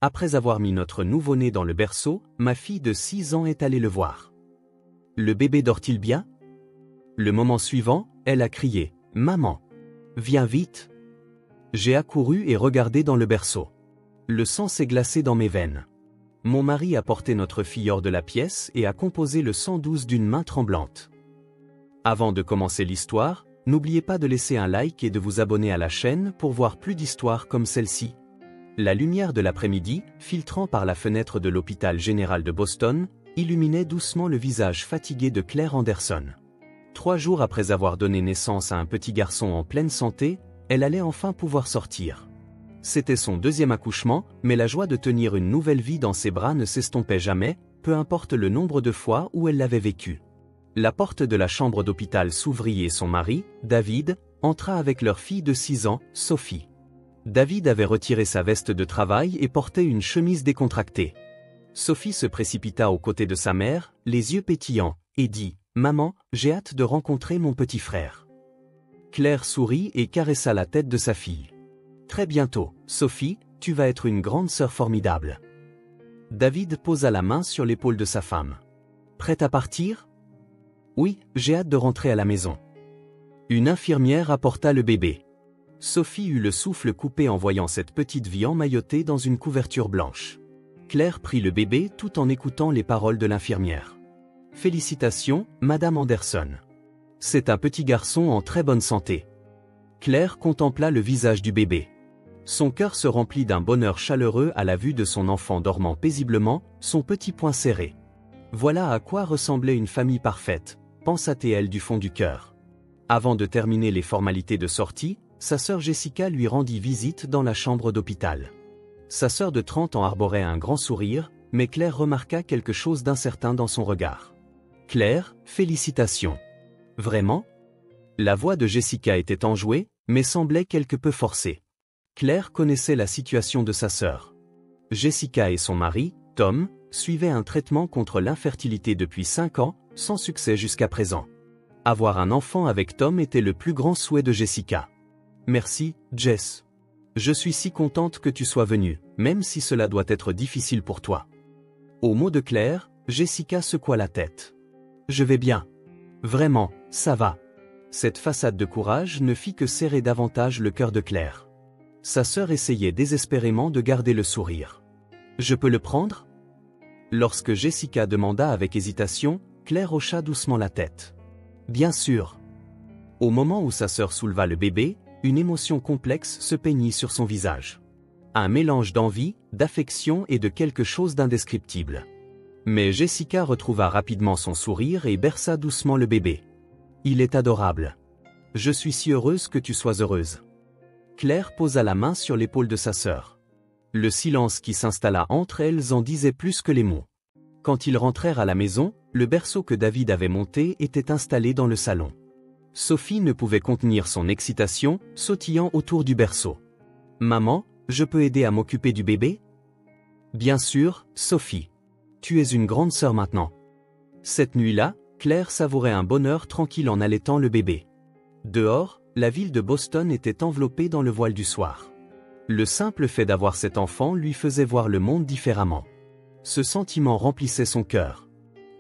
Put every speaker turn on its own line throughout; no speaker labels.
Après avoir mis notre nouveau-né dans le berceau, ma fille de 6 ans est allée le voir. Le bébé dort-il bien? Le moment suivant, elle a crié « Maman! Viens vite !» J'ai accouru et regardé dans le berceau. Le sang s'est glacé dans mes veines. Mon mari a porté notre fille hors de la pièce et a composé le 112 d'une main tremblante. Avant de commencer l'histoire, n'oubliez pas de laisser un like et de vous abonner à la chaîne pour voir plus d'histoires comme celle-ci. La lumière de l'après-midi, filtrant par la fenêtre de l'hôpital général de Boston, illuminait doucement le visage fatigué de Claire Anderson. 3 jours après avoir donné naissance à un petit garçon en pleine santé, elle allait enfin pouvoir sortir. C'était son 2e accouchement, mais la joie de tenir une nouvelle vie dans ses bras ne s'estompait jamais, peu importe le nombre de fois où elle l'avait vécu. La porte de la chambre d'hôpital s'ouvrit et son mari, David, entra avec leur fille de 6 ans, Sophie. David avait retiré sa veste de travail et portait une chemise décontractée. Sophie se précipita aux côtés de sa mère, les yeux pétillants, et dit « Maman, j'ai hâte de rencontrer mon petit frère. » Claire sourit et caressa la tête de sa fille. « Très bientôt, Sophie, tu vas être une grande sœur formidable. » David posa la main sur l'épaule de sa femme. « Prête à partir? » « Oui, j'ai hâte de rentrer à la maison. » Une infirmière apporta le bébé. Sophie eut le souffle coupé en voyant cette petite vie emmaillotée dans une couverture blanche. Claire prit le bébé tout en écoutant les paroles de l'infirmière. « Félicitations, Madame Anderson. C'est un petit garçon en très bonne santé. » Claire contempla le visage du bébé. Son cœur se remplit d'un bonheur chaleureux à la vue de son enfant dormant paisiblement, son petit poing serré. Voilà à quoi ressemblait une famille parfaite, pensa-t-elle du fond du cœur. Avant de terminer les formalités de sortie, sa sœur Jessica lui rendit visite dans la chambre d'hôpital. Sa sœur de 30 ans arborait un grand sourire, mais Claire remarqua quelque chose d'incertain dans son regard. « Claire, félicitations. » « Vraiment ?» La voix de Jessica était enjouée, mais semblait quelque peu forcée. Claire connaissait la situation de sa sœur. Jessica et son mari, Tom, suivaient un traitement contre l'infertilité depuis 5 ans, sans succès jusqu'à présent. Avoir un enfant avec Tom était le plus grand souhait de Jessica. « Merci, Jess. Je suis si contente que tu sois venue, même si cela doit être difficile pour toi. » Au mot de Claire, Jessica secoua la tête. « Je vais bien. Vraiment, ça va. » Cette façade de courage ne fit que serrer davantage le cœur de Claire. Sa sœur essayait désespérément de garder le sourire. « Je peux le prendre ?» Lorsque Jessica demanda avec hésitation, Claire hocha doucement la tête. « Bien sûr. » Au moment où sa sœur souleva le bébé, une émotion complexe se peignit sur son visage. Un mélange d'envie, d'affection et de quelque chose d'indescriptible. Mais Jessica retrouva rapidement son sourire et berça doucement le bébé. « Il est adorable. Je suis si heureuse que tu sois heureuse. » Claire posa la main sur l'épaule de sa sœur. Le silence qui s'installa entre elles en disait plus que les mots. Quand ils rentrèrent à la maison, le berceau que David avait monté était installé dans le salon. Sophie ne pouvait contenir son excitation, sautillant autour du berceau. « Maman, je peux aider à m'occuper du bébé? » « Bien sûr, Sophie. Tu es une grande sœur maintenant. » Cette nuit-là, Claire savourait un bonheur tranquille en allaitant le bébé. Dehors, la ville de Boston était enveloppée dans le voile du soir. Le simple fait d'avoir cet enfant lui faisait voir le monde différemment. Ce sentiment remplissait son cœur.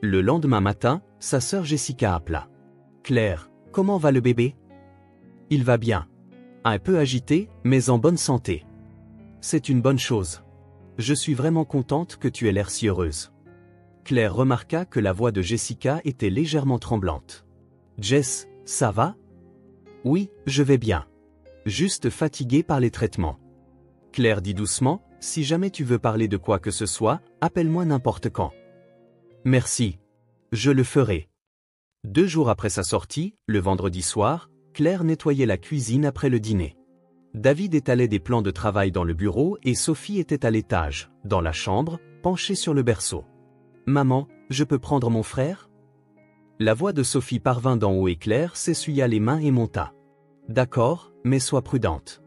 Le lendemain matin, sa sœur Jessica appela. « Claire, comment va le bébé? » « Il va bien. Un peu agité, mais en bonne santé. »« C'est une bonne chose. Je suis vraiment contente que tu aies l'air si heureuse. » Claire remarqua que la voix de Jessica était légèrement tremblante. « Jess, ça va? »« Oui, je vais bien. Juste fatiguée par les traitements. » Claire dit doucement, « Si jamais tu veux parler de quoi que ce soit, appelle-moi n'importe quand. »« Merci. Je le ferai. » 2 jours après sa sortie, le vendredi soir, Claire nettoyait la cuisine après le dîner. David étalait des plans de travail dans le bureau et Sophie était à l'étage, dans la chambre, penchée sur le berceau. « Maman, je peux prendre mon frère ?» La voix de Sophie parvint d'en haut et Claire s'essuya les mains et monta. « D'accord, mais sois prudente. »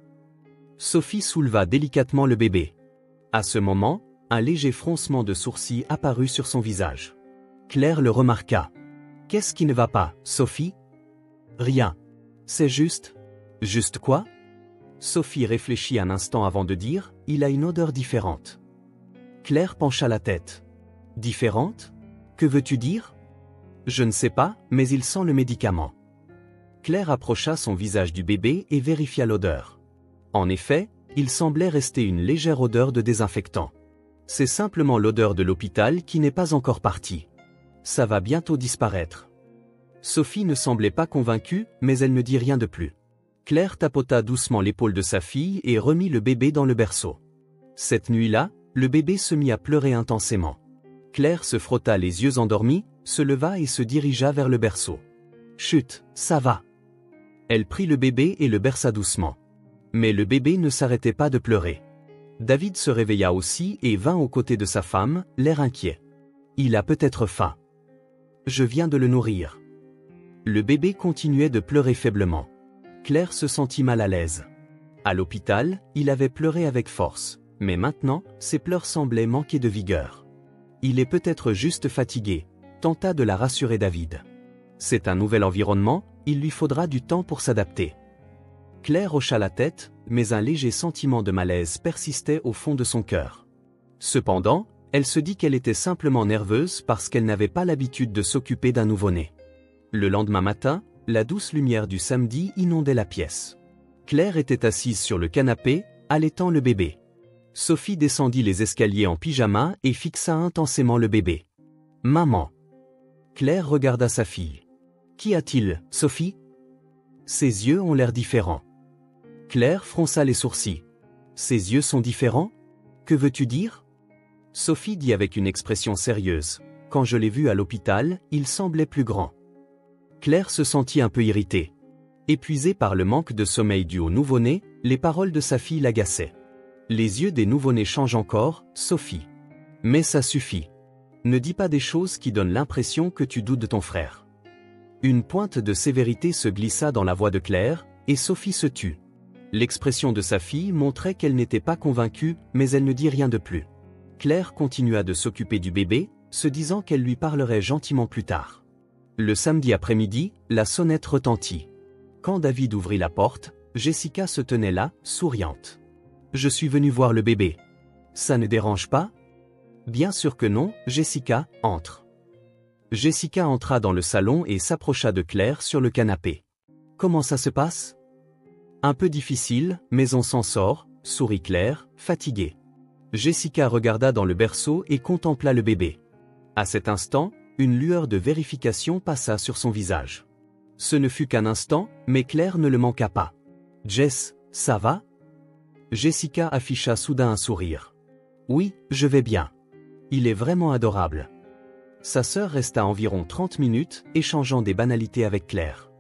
Sophie souleva délicatement le bébé. À ce moment, un léger froncement de sourcils apparut sur son visage. Claire le remarqua. « Qu'est-ce qui ne va pas, Sophie ? » « Rien. C'est juste. »« Juste quoi ?» Sophie réfléchit un instant avant de dire « Il a une odeur différente. » Claire pencha la tête. Différente? Que veux-tu dire? Je ne sais pas, mais il sent le médicament. Claire approcha son visage du bébé et vérifia l'odeur. En effet, il semblait rester une légère odeur de désinfectant. C'est simplement l'odeur de l'hôpital qui n'est pas encore partie. Ça va bientôt disparaître. Sophie ne semblait pas convaincue, mais elle ne dit rien de plus. Claire tapota doucement l'épaule de sa fille et remit le bébé dans le berceau. Cette nuit-là, le bébé se mit à pleurer intensément. Claire se frotta les yeux endormis, se leva et se dirigea vers le berceau. Chut, ça va. Elle prit le bébé et le berça doucement. Mais le bébé ne s'arrêtait pas de pleurer. David se réveilla aussi et vint aux côtés de sa femme, l'air inquiet. Il a peut-être faim. Je viens de le nourrir. Le bébé continuait de pleurer faiblement. Claire se sentit mal à l'aise. À l'hôpital, il avait pleuré avec force, mais maintenant, ses pleurs semblaient manquer de vigueur. Il est peut-être juste fatigué, tenta de la rassurer David. C'est un nouvel environnement, il lui faudra du temps pour s'adapter. Claire hocha la tête, mais un léger sentiment de malaise persistait au fond de son cœur. Cependant, elle se dit qu'elle était simplement nerveuse parce qu'elle n'avait pas l'habitude de s'occuper d'un nouveau-né. Le lendemain matin, la douce lumière du samedi inondait la pièce. Claire était assise sur le canapé, allaitant le bébé. Sophie descendit les escaliers en pyjama et fixa intensément le bébé. « Maman !» Claire regarda sa fille. « Qu'y a-t-il, Sophie ?» Ses yeux ont l'air différents. Claire fronça les sourcils. « Ses yeux sont différents? Que veux-tu dire ?» Sophie dit avec une expression sérieuse. « Quand je l'ai vu à l'hôpital, il semblait plus grand. » Claire se sentit un peu irritée. Épuisée par le manque de sommeil dû au nouveau-né, les paroles de sa fille l'agaçaient. Les yeux des nouveau-nés changent encore, Sophie. Mais ça suffit. Ne dis pas des choses qui donnent l'impression que tu doutes de ton frère. Une pointe de sévérité se glissa dans la voix de Claire, et Sophie se tut. L'expression de sa fille montrait qu'elle n'était pas convaincue, mais elle ne dit rien de plus. Claire continua de s'occuper du bébé, se disant qu'elle lui parlerait gentiment plus tard. Le samedi après-midi, la sonnette retentit. Quand David ouvrit la porte, Jessica se tenait là, souriante. « Je suis venue voir le bébé. Ça ne dérange pas ?» « Bien sûr que non, Jessica, entre. » Jessica entra dans le salon et s'approcha de Claire sur le canapé. « Comment ça se passe ?»« Un peu difficile, mais on s'en sort, » sourit Claire, fatiguée. Jessica regarda dans le berceau et contempla le bébé. À cet instant, une lueur de vérification passa sur son visage. Ce ne fut qu'un instant, mais Claire ne le manqua pas. « Jess, ça va ?» Jessica afficha soudain un sourire. « Oui, je vais bien. Il est vraiment adorable. » Sa sœur resta environ 30 minutes, échangeant des banalités avec Claire.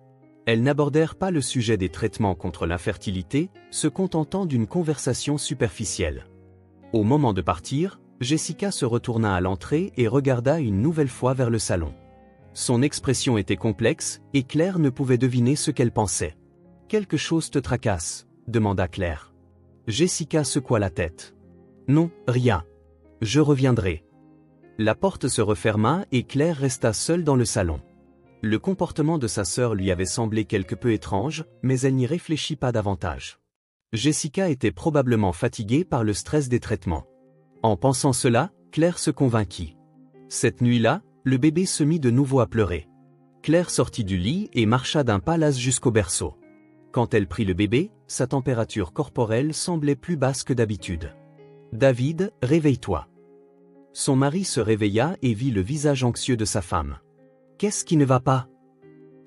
Elles n'abordèrent pas le sujet des traitements contre l'infertilité, se contentant d'une conversation superficielle. Au moment de partir, Jessica se retourna à l'entrée et regarda une nouvelle fois vers le salon. Son expression était complexe, et Claire ne pouvait deviner ce qu'elle pensait. « Quelque chose te tracasse ?» demanda Claire. Jessica secoua la tête. « Non, rien. Je reviendrai. » La porte se referma et Claire resta seule dans le salon. Le comportement de sa sœur lui avait semblé quelque peu étrange, mais elle n'y réfléchit pas davantage. Jessica était probablement fatiguée par le stress des traitements. En pensant cela, Claire se convainquit. Cette nuit-là, le bébé se mit de nouveau à pleurer. Claire sortit du lit et marcha d'un pas las jusqu'au berceau. Quand elle prit le bébé, sa température corporelle semblait plus basse que d'habitude. « David, réveille-toi. » Son mari se réveilla et vit le visage anxieux de sa femme. « Qu'est-ce qui ne va pas ?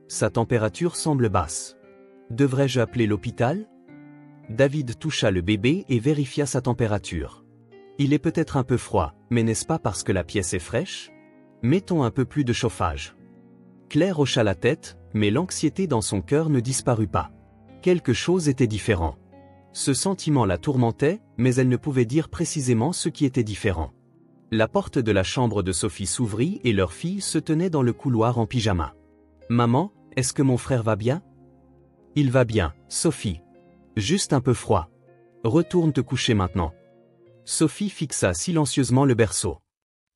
Sa température semble basse. Devrais-je appeler l'hôpital ? » David toucha le bébé et vérifia sa température. « Il est peut-être un peu froid, mais n'est-ce pas parce que la pièce est fraîche ? Mettons un peu plus de chauffage. » Claire hocha la tête, mais l'anxiété dans son cœur ne disparut pas. Quelque chose était différent. Ce sentiment la tourmentait, mais elle ne pouvait dire précisément ce qui était différent. La porte de la chambre de Sophie s'ouvrit et leur fille se tenait dans le couloir en pyjama. « Maman, est-ce que mon frère va bien ?»« Il va bien, Sophie. Juste un peu froid. Retourne te coucher maintenant. » Sophie fixa silencieusement le berceau.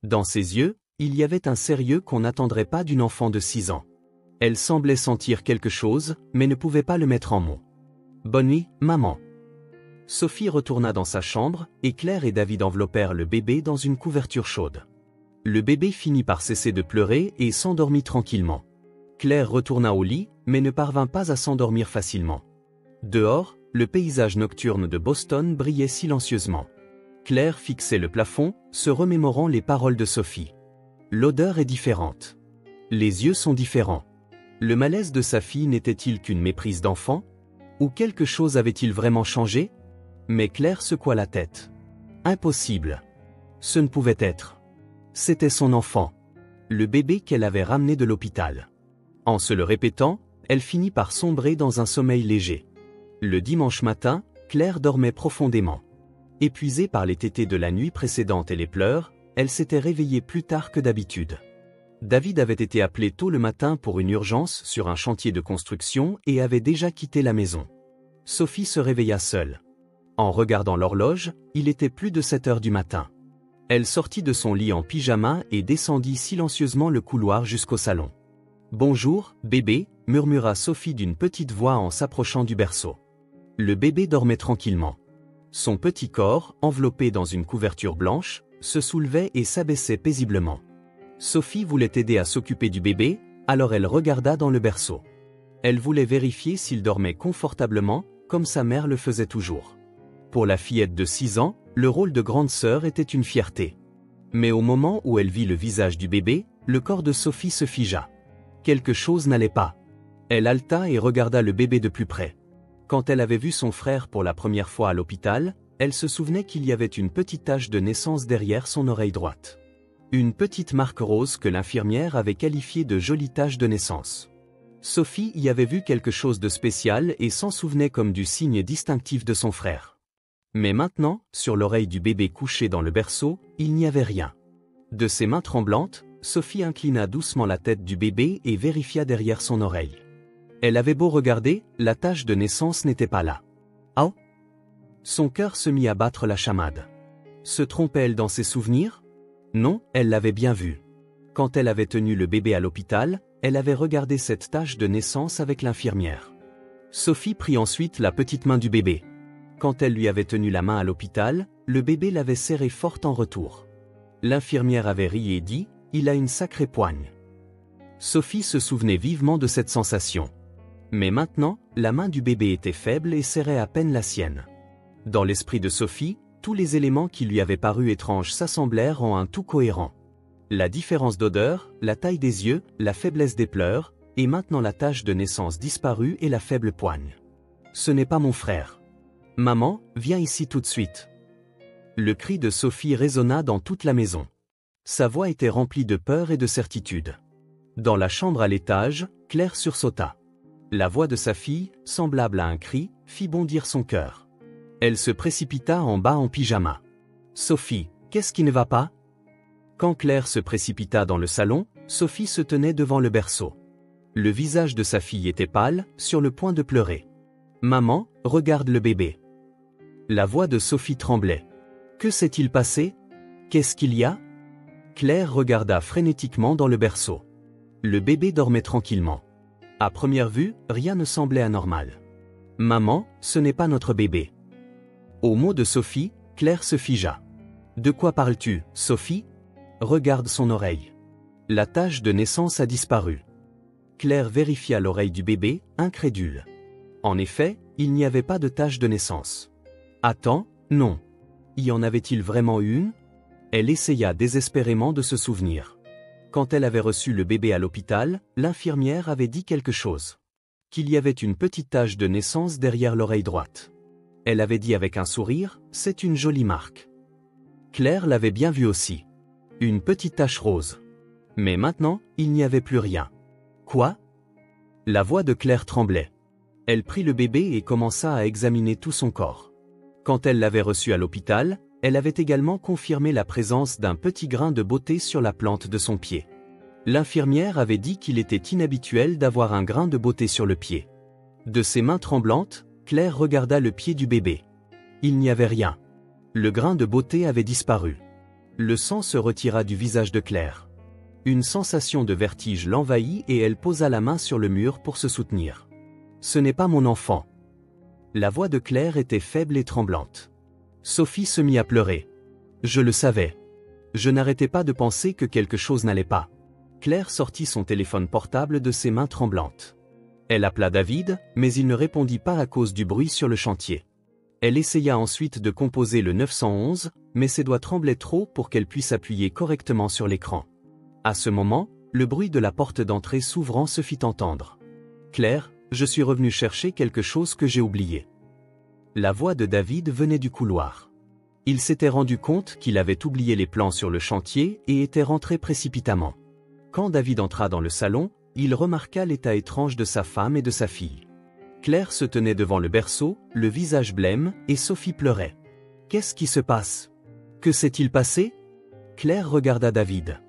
Dans ses yeux, il y avait un sérieux qu'on n'attendrait pas d'une enfant de 6 ans. Elle semblait sentir quelque chose, mais ne pouvait pas le mettre en mots. « Bonne nuit, maman. » Sophie retourna dans sa chambre, et Claire et David enveloppèrent le bébé dans une couverture chaude. Le bébé finit par cesser de pleurer et s'endormit tranquillement. Claire retourna au lit, mais ne parvint pas à s'endormir facilement. Dehors, le paysage nocturne de Boston brillait silencieusement. Claire fixait le plafond, se remémorant les paroles de Sophie. L'odeur est différente. Les yeux sont différents. Le malaise de sa fille n'était-il qu'une méprise d'enfant? Ou quelque chose avait-il vraiment changé? Mais Claire secoua la tête. Impossible. Ce ne pouvait être. C'était son enfant. Le bébé qu'elle avait ramené de l'hôpital. En se le répétant, elle finit par sombrer dans un sommeil léger. Le dimanche matin, Claire dormait profondément. Épuisée par les tétées de la nuit précédente et les pleurs, elle s'était réveillée plus tard que d'habitude. David avait été appelé tôt le matin pour une urgence sur un chantier de construction et avait déjà quitté la maison. Sophie se réveilla seule. En regardant l'horloge, il était plus de 7 heures du matin. Elle sortit de son lit en pyjama et descendit silencieusement le couloir jusqu'au salon. « Bonjour, bébé », murmura Sophie d'une petite voix en s'approchant du berceau. Le bébé dormait tranquillement. Son petit corps, enveloppé dans une couverture blanche, se soulevait et s'abaissait paisiblement. Sophie voulait aider à s'occuper du bébé, alors elle regarda dans le berceau. Elle voulait vérifier s'il dormait confortablement, comme sa mère le faisait toujours. Pour la fillette de 6 ans, le rôle de grande sœur était une fierté. Mais au moment où elle vit le visage du bébé, le corps de Sophie se figea. Quelque chose n'allait pas. Elle haleta et regarda le bébé de plus près. Quand elle avait vu son frère pour la première fois à l'hôpital, elle se souvenait qu'il y avait une petite tache de naissance derrière son oreille droite. Une petite marque rose que l'infirmière avait qualifiée de jolie tache de naissance. Sophie y avait vu quelque chose de spécial et s'en souvenait comme du signe distinctif de son frère. Mais maintenant, sur l'oreille du bébé couché dans le berceau, il n'y avait rien. De ses mains tremblantes, Sophie inclina doucement la tête du bébé et vérifia derrière son oreille. Elle avait beau regarder, la tache de naissance n'était pas là. Oh! Son cœur se mit à battre la chamade. Se trompait-elle dans ses souvenirs? Non, elle l'avait bien vu. Quand elle avait tenu le bébé à l'hôpital, elle avait regardé cette tache de naissance avec l'infirmière. Sophie prit ensuite la petite main du bébé. Quand elle lui avait tenu la main à l'hôpital, le bébé l'avait serrée fort en retour. L'infirmière avait ri et dit « Il a une sacrée poigne ». Sophie se souvenait vivement de cette sensation. Mais maintenant, la main du bébé était faible et serrait à peine la sienne. Dans l'esprit de Sophie, tous les éléments qui lui avaient paru étranges s'assemblèrent en un tout cohérent. La différence d'odeur, la taille des yeux, la faiblesse des pleurs, et maintenant la tache de naissance disparue et la faible poigne. Ce n'est pas mon frère. Maman, viens ici tout de suite. Le cri de Sophie résonna dans toute la maison. Sa voix était remplie de peur et de certitude. Dans la chambre à l'étage, Claire sursauta. La voix de sa fille, semblable à un cri, fit bondir son cœur. Elle se précipita en bas en pyjama. « Sophie, qu'est-ce qui ne va pas ?» Quand Claire se précipita dans le salon, Sophie se tenait devant le berceau. Le visage de sa fille était pâle, sur le point de pleurer. « Maman, regarde le bébé. » La voix de Sophie tremblait. « Que s'est-il passé? Qu'est-ce qu'il y a ?» Claire regarda frénétiquement dans le berceau. Le bébé dormait tranquillement. À première vue, rien ne semblait anormal. « Maman, ce n'est pas notre bébé. » Au mot de Sophie, Claire se figea. « De quoi parles-tu, Sophie? Regarde son oreille. » La tache de naissance a disparu. Claire vérifia l'oreille du bébé, incrédule. En effet, il n'y avait pas de tache de naissance. « Attends, non. Y en avait-il vraiment une ?» Elle essaya désespérément de se souvenir. Quand elle avait reçu le bébé à l'hôpital, l'infirmière avait dit quelque chose. Qu'il y avait une petite tache de naissance derrière l'oreille droite. Elle avait dit avec un sourire, « C'est une jolie marque. » Claire l'avait bien vue aussi. Une petite tache rose. Mais maintenant, il n'y avait plus rien. Quoi? La voix de Claire tremblait. Elle prit le bébé et commença à examiner tout son corps. Quand elle l'avait reçu à l'hôpital, elle avait également confirmé la présence d'un petit grain de beauté sur la plante de son pied. L'infirmière avait dit qu'il était inhabituel d'avoir un grain de beauté sur le pied. De ses mains tremblantes, Claire regarda le pied du bébé. Il n'y avait rien. Le grain de beauté avait disparu. Le sang se retira du visage de Claire. Une sensation de vertige l'envahit et elle posa la main sur le mur pour se soutenir. « Ce n'est pas mon enfant. » La voix de Claire était faible et tremblante. Sophie se mit à pleurer. Je le savais. Je n'arrêtais pas de penser que quelque chose n'allait pas. Claire sortit son téléphone portable de ses mains tremblantes. Elle appela David, mais il ne répondit pas à cause du bruit sur le chantier. Elle essaya ensuite de composer le 911, mais ses doigts tremblaient trop pour qu'elle puisse appuyer correctement sur l'écran. À ce moment, le bruit de la porte d'entrée s'ouvrant se fit entendre. « Claire, je suis revenu chercher quelque chose que j'ai oublié. » La voix de David venait du couloir. Il s'était rendu compte qu'il avait oublié les plans sur le chantier et était rentré précipitamment. Quand David entra dans le salon, il remarqua l'état étrange de sa femme et de sa fille. Claire se tenait devant le berceau, le visage blême, et Sophie pleurait. « Qu'est-ce qui se passe? Que s'est-il passé ?» Claire regarda David.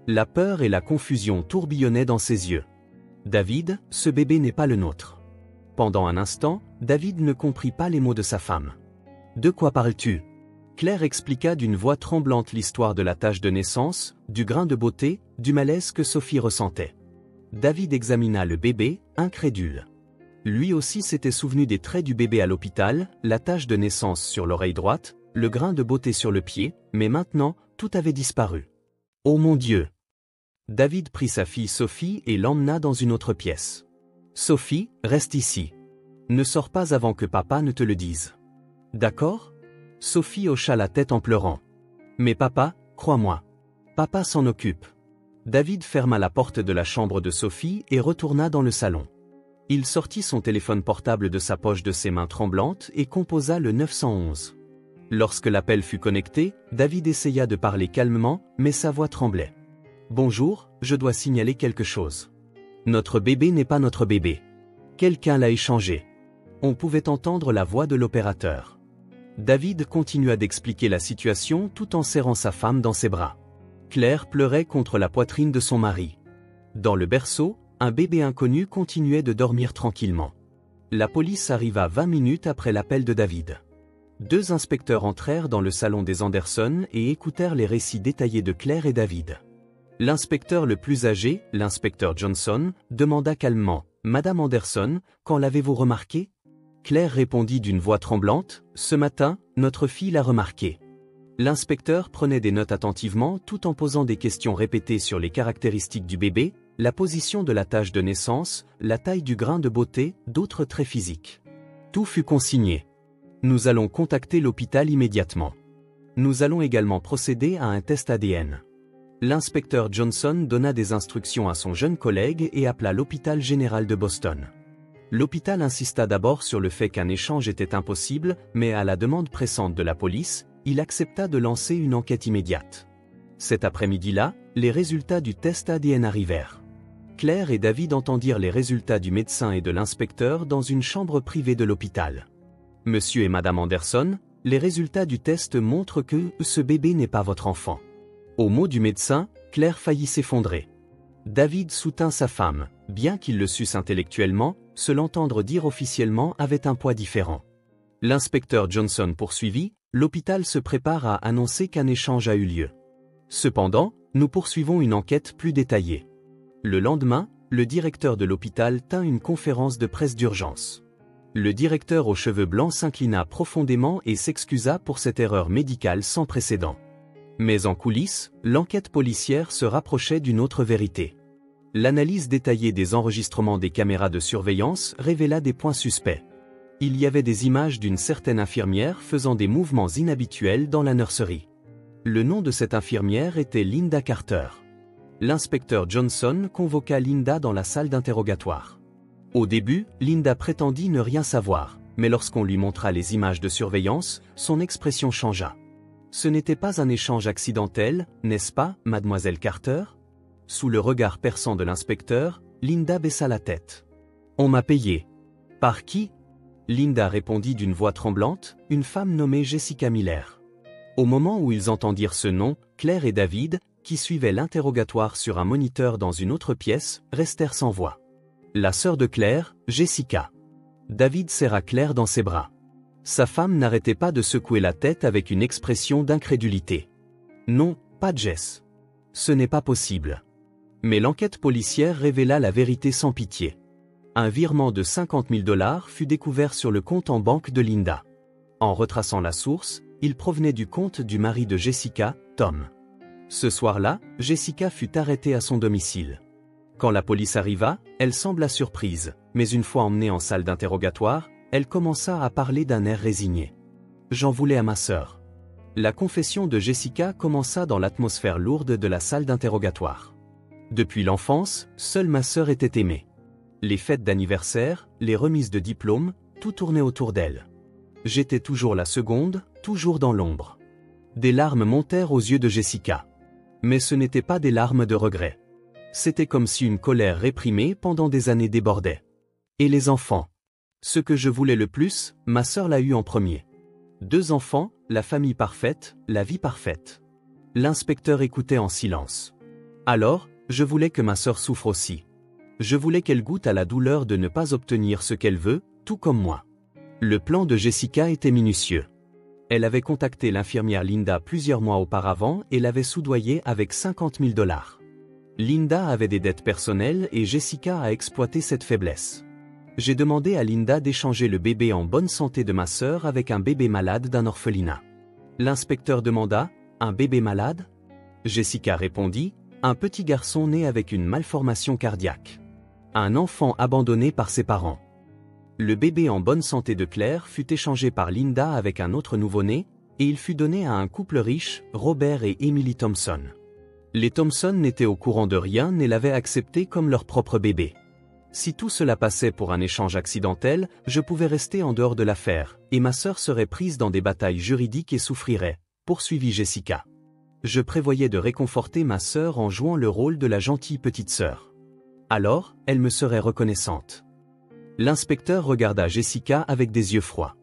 La peur et la confusion tourbillonnaient dans ses yeux. « David, ce bébé n'est pas le nôtre. » Pendant un instant, David ne comprit pas les mots de sa femme. « De quoi parles-tu » Claire expliqua d'une voix tremblante l'histoire de la tache de naissance, du grain de beauté, du malaise que Sophie ressentait. David examina le bébé, incrédule. Lui aussi s'était souvenu des traits du bébé à l'hôpital, la tache de naissance sur l'oreille droite, le grain de beauté sur le pied, mais maintenant, tout avait disparu. « Oh mon Dieu !» David prit sa fille Sophie et l'emmena dans une autre pièce. « Sophie, reste ici. Ne sors pas avant que papa ne te le dise. D'accord ?» Sophie hocha la tête en pleurant. « Mais papa, crois-moi. Papa s'en occupe. » David ferma la porte de la chambre de Sophie et retourna dans le salon. Il sortit son téléphone portable de sa poche de ses mains tremblantes et composa le 911. Lorsque l'appel fut connecté, David essaya de parler calmement, mais sa voix tremblait. « Bonjour, je dois signaler quelque chose. Notre bébé n'est pas notre bébé. Quelqu'un l'a échangé. » On pouvait entendre la voix de l'opérateur. David continua d'expliquer la situation tout en serrant sa femme dans ses bras. Claire pleurait contre la poitrine de son mari. Dans le berceau, un bébé inconnu continuait de dormir tranquillement. La police arriva 20 minutes après l'appel de David. 2 inspecteurs entrèrent dans le salon des Anderson et écoutèrent les récits détaillés de Claire et David. L'inspecteur le plus âgé, l'inspecteur Johnson, demanda calmement « Madame Anderson, quand l'avez-vous remarqué ?» Claire répondit d'une voix tremblante « Ce matin, notre fille l'a remarqué. » L'inspecteur prenait des notes attentivement tout en posant des questions répétées sur les caractéristiques du bébé, la position de la tache de naissance, la taille du grain de beauté, d'autres traits physiques. Tout fut consigné. Nous allons contacter l'hôpital immédiatement. Nous allons également procéder à un test ADN. L'inspecteur Johnson donna des instructions à son jeune collègue et appela l'hôpital général de Boston. L'hôpital insista d'abord sur le fait qu'un échange était impossible, mais à la demande pressante de la police, il accepta de lancer une enquête immédiate. Cet après-midi-là, les résultats du test ADN arrivèrent. Claire et David entendirent les résultats du médecin et de l'inspecteur dans une chambre privée de l'hôpital. Monsieur et Madame Anderson, les résultats du test montrent que ce bébé n'est pas votre enfant. Aux mots du médecin, Claire faillit s'effondrer. David soutint sa femme, bien qu'il le sût intellectuellement, se l'entendre dire officiellement avait un poids différent. L'inspecteur Johnson poursuivit, l'hôpital se prépare à annoncer qu'un échange a eu lieu. Cependant, nous poursuivons une enquête plus détaillée. Le lendemain, le directeur de l'hôpital tint une conférence de presse d'urgence. Le directeur aux cheveux blancs s'inclina profondément et s'excusa pour cette erreur médicale sans précédent. Mais en coulisses, l'enquête policière se rapprochait d'une autre vérité. L'analyse détaillée des enregistrements des caméras de surveillance révéla des points suspects. Il y avait des images d'une certaine infirmière faisant des mouvements inhabituels dans la nurserie. Le nom de cette infirmière était Linda Carter. L'inspecteur Johnson convoqua Linda dans la salle d'interrogatoire. Au début, Linda prétendit ne rien savoir, mais lorsqu'on lui montra les images de surveillance, son expression changea. Ce n'était pas un échange accidentel, n'est-ce pas, mademoiselle Carter ? Sous le regard perçant de l'inspecteur, Linda baissa la tête. On m'a payé. Par qui ? Linda répondit d'une voix tremblante, une femme nommée Jessica Miller. Au moment où ils entendirent ce nom, Claire et David, qui suivaient l'interrogatoire sur un moniteur dans une autre pièce, restèrent sans voix. La sœur de Claire, Jessica. David serra Claire dans ses bras. Sa femme n'arrêtait pas de secouer la tête avec une expression d'incrédulité. Non, pas Jess. Ce n'est pas possible. Mais l'enquête policière révéla la vérité sans pitié. Un virement de 50 000 $ fut découvert sur le compte en banque de Linda. En retraçant la source, il provenait du compte du mari de Jessica, Tom. Ce soir-là, Jessica fut arrêtée à son domicile. Quand la police arriva, elle sembla surprise, mais une fois emmenée en salle d'interrogatoire, elle commença à parler d'un air résigné. « J'en voulais à ma sœur. » La confession de Jessica commença dans l'atmosphère lourde de la salle d'interrogatoire. Depuis l'enfance, seule ma sœur était aimée. Les fêtes d'anniversaire, les remises de diplômes, tout tournait autour d'elle. J'étais toujours la seconde, toujours dans l'ombre. Des larmes montèrent aux yeux de Jessica. Mais ce n'étaient pas des larmes de regret. C'était comme si une colère réprimée pendant des années débordait. Et les enfants? Ce que je voulais le plus, ma sœur l'a eu en premier. 2 enfants, la famille parfaite, la vie parfaite. L'inspecteur écoutait en silence. Alors, je voulais que ma sœur souffre aussi. Je voulais qu'elle goûte à la douleur de ne pas obtenir ce qu'elle veut, tout comme moi. Le plan de Jessica était minutieux. Elle avait contacté l'infirmière Linda plusieurs mois auparavant et l'avait soudoyée avec 50 000 $. Linda avait des dettes personnelles et Jessica a exploité cette faiblesse. J'ai demandé à Linda d'échanger le bébé en bonne santé de ma sœur avec un bébé malade d'un orphelinat. L'inspecteur demanda, « Un bébé malade ?» Jessica répondit, « Un petit garçon né avec une malformation cardiaque. Un enfant abandonné par ses parents. » Le bébé en bonne santé de Claire fut échangé par Linda avec un autre nouveau-né, et il fut donné à un couple riche, Robert et Emily Thompson. Les Thompson n'étaient au courant de rien et l'avaient accepté comme leur propre bébé. Si tout cela passait pour un échange accidentel, je pouvais rester en dehors de l'affaire, et ma sœur serait prise dans des batailles juridiques et souffrirait, poursuivit Jessica. Je prévoyais de réconforter ma sœur en jouant le rôle de la gentille petite sœur. Alors, elle me serait reconnaissante. L'inspecteur regarda Jessica avec des yeux froids.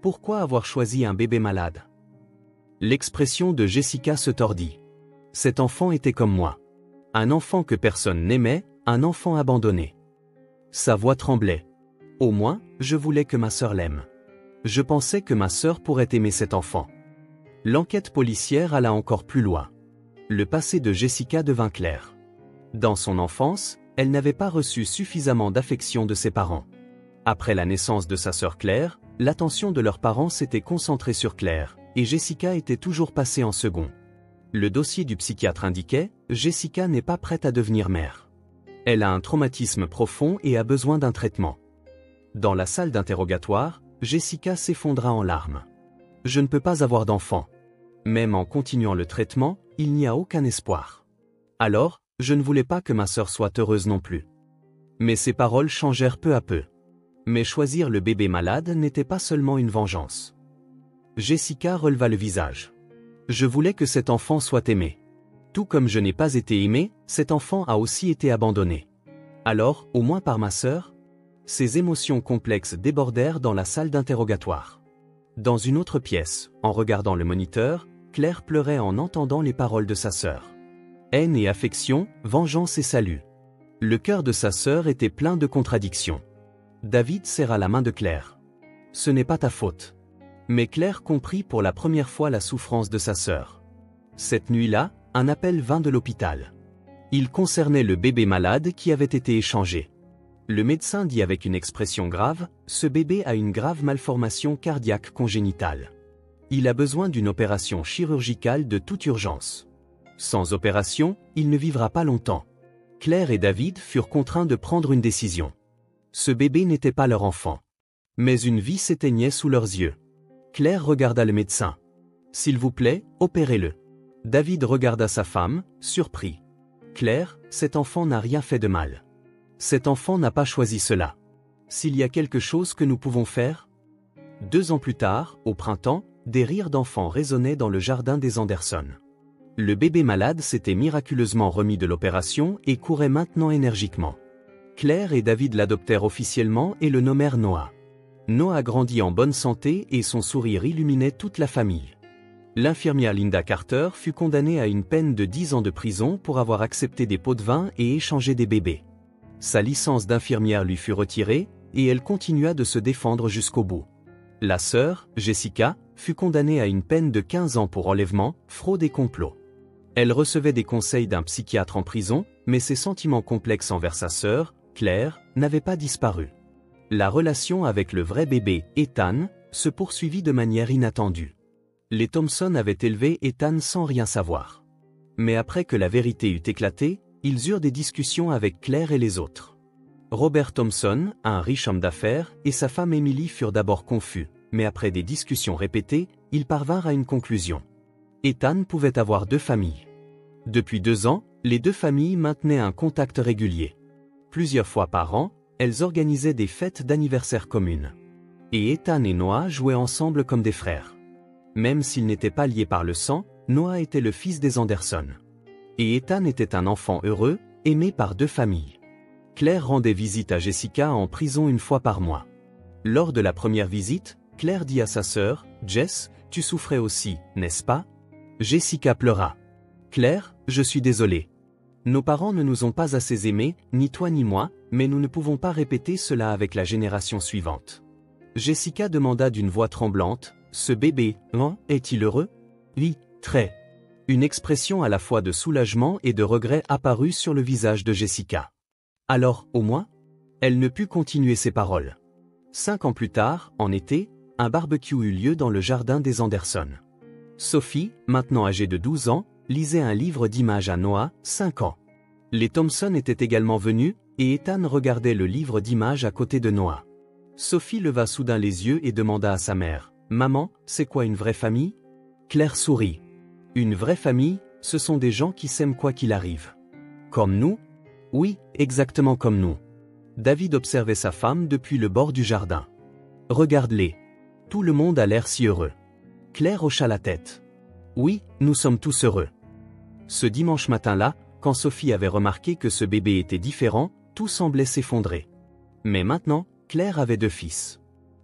Pourquoi avoir choisi un bébé malade? L'expression de Jessica se tordit. Cet enfant était comme moi. Un enfant que personne n'aimait, un enfant abandonné. Sa voix tremblait. Au moins, je voulais que ma sœur l'aime. Je pensais que ma sœur pourrait aimer cet enfant. L'enquête policière alla encore plus loin. Le passé de Jessica devint clair. Dans son enfance, elle n'avait pas reçu suffisamment d'affection de ses parents. Après la naissance de sa sœur Claire, l'attention de leurs parents s'était concentrée sur Claire, et Jessica était toujours passée en second. Le dossier du psychiatre indiquait, Jessica n'est pas prête à devenir mère. Elle a un traumatisme profond et a besoin d'un traitement. Dans la salle d'interrogatoire, Jessica s'effondra en larmes. Je ne peux pas avoir d'enfant. Même en continuant le traitement, il n'y a aucun espoir. Alors, je ne voulais pas que ma sœur soit heureuse non plus. Mais ses paroles changèrent peu à peu. Mais choisir le bébé malade n'était pas seulement une vengeance. Jessica releva le visage. Je voulais que cet enfant soit aimé. Tout comme je n'ai pas été aimé, cet enfant a aussi été abandonné. Alors, au moins par ma sœur? Ses émotions complexes débordèrent dans la salle d'interrogatoire. Dans une autre pièce, en regardant le moniteur, Claire pleurait en entendant les paroles de sa sœur. Haine et affection, vengeance et salut. Le cœur de sa sœur était plein de contradictions. David serra la main de Claire. Ce n'est pas ta faute. Mais Claire comprit pour la première fois la souffrance de sa sœur. Cette nuit-là, un appel vint de l'hôpital. Il concernait le bébé malade qui avait été échangé. Le médecin dit avec une expression grave, « Ce bébé a une grave malformation cardiaque congénitale. Il a besoin d'une opération chirurgicale de toute urgence. Sans opération, il ne vivra pas longtemps. » Claire et David furent contraints de prendre une décision. Ce bébé n'était pas leur enfant. Mais une vie s'éteignait sous leurs yeux. Claire regarda le médecin. « S'il vous plaît, opérez-le. » David regarda sa femme, surpris. « Claire, cet enfant n'a rien fait de mal. Cet enfant n'a pas choisi cela. S'il y a quelque chose que nous pouvons faire ?» 2 ans plus tard, au printemps, des rires d'enfants résonnaient dans le jardin des Anderson. Le bébé malade s'était miraculeusement remis de l'opération et courait maintenant énergiquement. Claire et David l'adoptèrent officiellement et le nommèrent Noah. Noah grandit en bonne santé et son sourire illuminait toute la famille. L'infirmière Linda Carter fut condamnée à une peine de 10 ans de prison pour avoir accepté des pots de vin et échangé des bébés. Sa licence d'infirmière lui fut retirée, et elle continua de se défendre jusqu'au bout. La sœur, Jessica, fut condamnée à une peine de 15 ans pour enlèvement, fraude et complot. Elle recevait des conseils d'un psychiatre en prison, mais ses sentiments complexes envers sa sœur, Claire, n'avait pas disparu. La relation avec le vrai bébé, Ethan, se poursuivit de manière inattendue. Les Thompson avaient élevé Ethan sans rien savoir. Mais après que la vérité eut éclaté, ils eurent des discussions avec Claire et les autres. Robert Thompson, un riche homme d'affaires, et sa femme Emily furent d'abord confus, mais après des discussions répétées, ils parvinrent à une conclusion. Ethan pouvait avoir 2 familles. Depuis 2 ans, les 2 familles maintenaient un contact régulier. Plusieurs fois par an, elles organisaient des fêtes d'anniversaire communes. Et Ethan et Noah jouaient ensemble comme des frères. Même s'ils n'étaient pas liés par le sang, Noah était le fils des Anderson. Et Ethan était un enfant heureux, aimé par 2 familles. Claire rendait visite à Jessica en prison 1 fois par mois. Lors de la première visite, Claire dit à sa sœur, « Jess, tu souffrais aussi, n'est-ce pas ?» Jessica pleura. « Claire, je suis désolée. Nos parents ne nous ont pas assez aimés, ni toi ni moi, mais nous ne pouvons pas répéter cela avec la génération suivante. » Jessica demanda d'une voix tremblante, « Ce bébé, hein, est-il heureux ?» « Oui, très. » Une expression à la fois de soulagement et de regret apparut sur le visage de Jessica. Alors, au moins, elle ne put continuer ses paroles. 5 ans plus tard, en été, un barbecue eut lieu dans le jardin des Anderson. Sophie, maintenant âgée de 12 ans, lisait un livre d'images à Noah, 5 ans. Les Thompson étaient également venus, et Ethan regardait le livre d'images à côté de Noah. Sophie leva soudain les yeux et demanda à sa mère, « Maman, c'est quoi une vraie famille ?» Claire sourit. « Une vraie famille, ce sont des gens qui s'aiment quoi qu'il arrive. »« Comme nous ?» ?»« Oui, exactement comme nous. » David observait sa femme depuis le bord du jardin. « Regarde-les. Tout le monde a l'air si heureux. » Claire hocha la tête. « Oui, nous sommes tous heureux. » Ce dimanche matin-là, quand Sophie avait remarqué que ce bébé était différent, tout semblait s'effondrer. Mais maintenant, Claire avait 2 fils.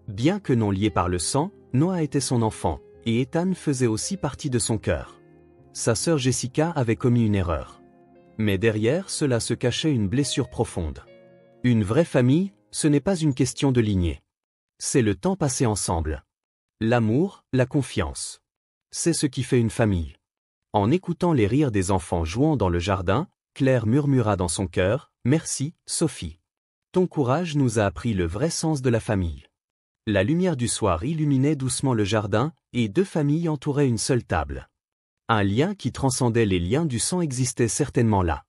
Bien que non liés par le sang, Noah était son enfant, et Ethan faisait aussi partie de son cœur. Sa sœur Jessica avait commis une erreur. Mais derrière cela se cachait une blessure profonde. Une vraie famille, ce n'est pas une question de lignée. C'est le temps passé ensemble. L'amour, la confiance. C'est ce qui fait une famille. En écoutant les rires des enfants jouant dans le jardin, Claire murmura dans son cœur, « Merci, Sophie. Ton courage nous a appris le vrai sens de la famille. » La lumière du soir illuminait doucement le jardin, et 2 familles entouraient une seule table. Un lien qui transcendait les liens du sang existait certainement là.